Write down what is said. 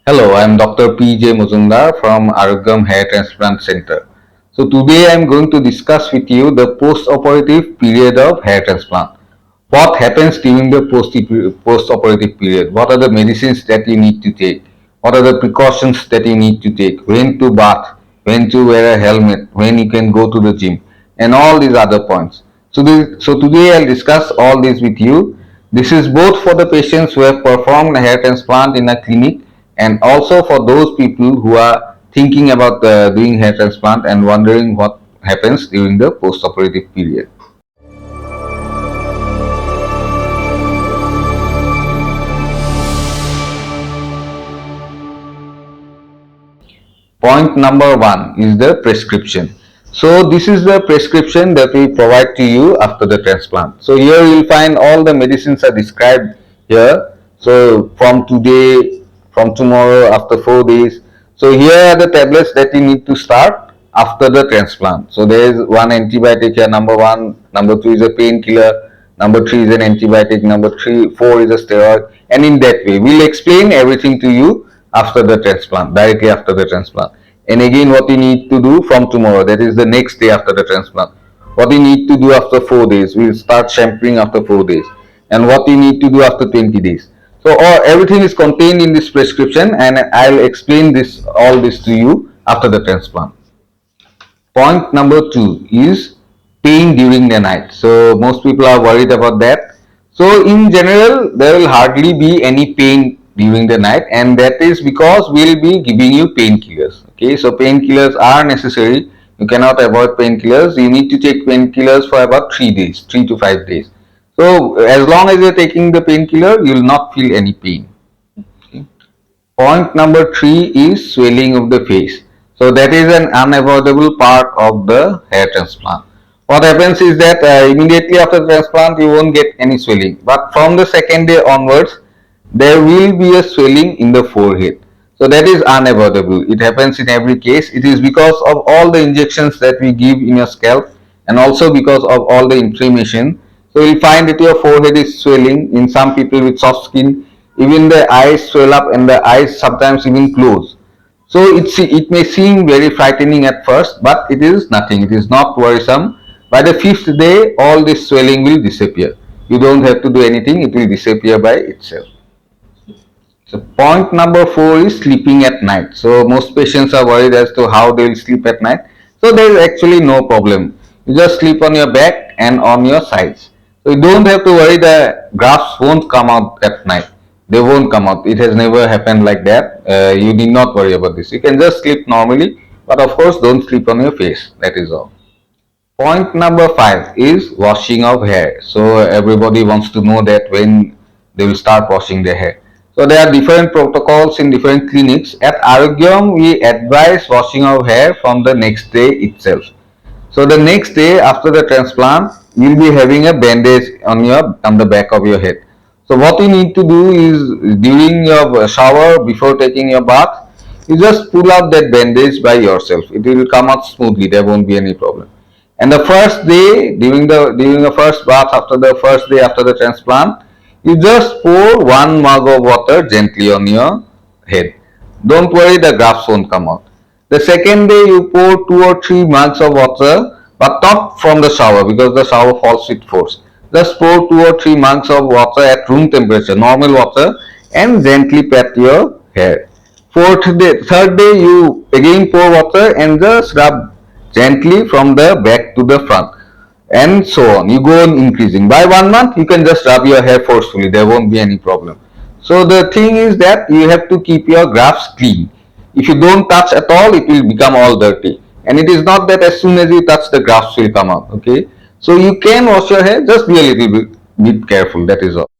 Hello, I am Dr. P.J. Mazumdar from Arogyam Hair Transplant Center. So today I am going to discuss with you the post-operative period of hair transplant. What happens during the post-operative period? What are the medicines that you need to take? What are the precautions that you need to take? When to bath? When to wear a helmet? When you can go to the gym? And all these other points. So today I'll discuss all this with you. This is both for the patients who have performed a hair transplant in a clinic and also for those people who are thinking about doing hair transplant and wondering what happens during the post-operative period. Point number one is the prescription. So this is the prescription that we provide to you after the transplant. So here you will find all the medicines are described here. So from today, from tomorrow, after 4 days. So here are the tablets that you need to start after the transplant. So there is one antibiotic here, number one, number two is a painkiller, number three is an antibiotic, number four is a steroid, and in that way we'll explain everything to you after the transplant, directly after the transplant. And again, what you need to do from tomorrow, that is the next day after the transplant. What you need to do after 4 days, we'll start shampooing after 4 days. And what you need to do after 20 days. So everything is contained in this prescription, and I'll explain all this to you after the transplant. Point number two is pain during the night. So most people are worried about that. So in general, there will hardly be any pain during the night, and that is because we'll be giving you painkillers. Okay, so painkillers are necessary. You cannot avoid painkillers. You need to take painkillers for about 3 days, 3 to 5 days. So as long as you're taking the painkiller, you will not feel any pain. Okay. Point number three is swelling of the face. So that is an unavoidable part of the hair transplant. What happens is that immediately after the transplant you won't get any swelling, but from the second day onwards there will be a swelling in the forehead. So that is unavoidable. It happens in every case. It is because of all the injections that we give in your scalp and also because of all the inflammation. So you'll find that your forehead is swelling. In some people with soft skin, even the eyes swell up and the eyes sometimes even close. So it may seem very frightening at first, but it is nothing. It is not worrisome. By the fifth day, all this swelling will disappear. You don't have to do anything. It will disappear by itself. So point number four is sleeping at night. So most patients are worried as to how they will sleep at night. So there is actually no problem. You just sleep on your back and on your sides. So you don't have to worry, the grafts won't come out at night. They won't come out. It has never happened like that. You need not worry about this. You can just sleep normally, but of course don't sleep on your face. That is all. Point number five is washing of hair. So everybody wants to know that when they will start washing their hair. So there are different protocols in different clinics. At Arogyam, we advise washing of hair from the next day itself. So the next day after the transplant, you'll be having a bandage on the back of your head. So what you need to do is during your shower, before taking your bath, you just pull out that bandage by yourself. It will come out smoothly. There won't be any problem. And the first day, during the first bath after the first day after the transplant, you just pour 1 mug of water gently on your head. Don't worry, the grafts won't come out. The second day you pour 2 or 3 mugs of water, but not from the shower because the shower falls with force. Just pour 2 or 3 mugs of water at room temperature, normal water, and gently pat your hair. Third day you again pour water and just rub gently from the back to the front, and so on. You go on increasing. By 1 month, you can just rub your hair forcefully. There won't be any problem. So the thing is that you have to keep your grafts clean. If you don't touch at all, it will become all dirty. And it is not that as soon as you touch, the grafts will come out. Okay. So you can wash your hair. Just be a little bit careful. That is all.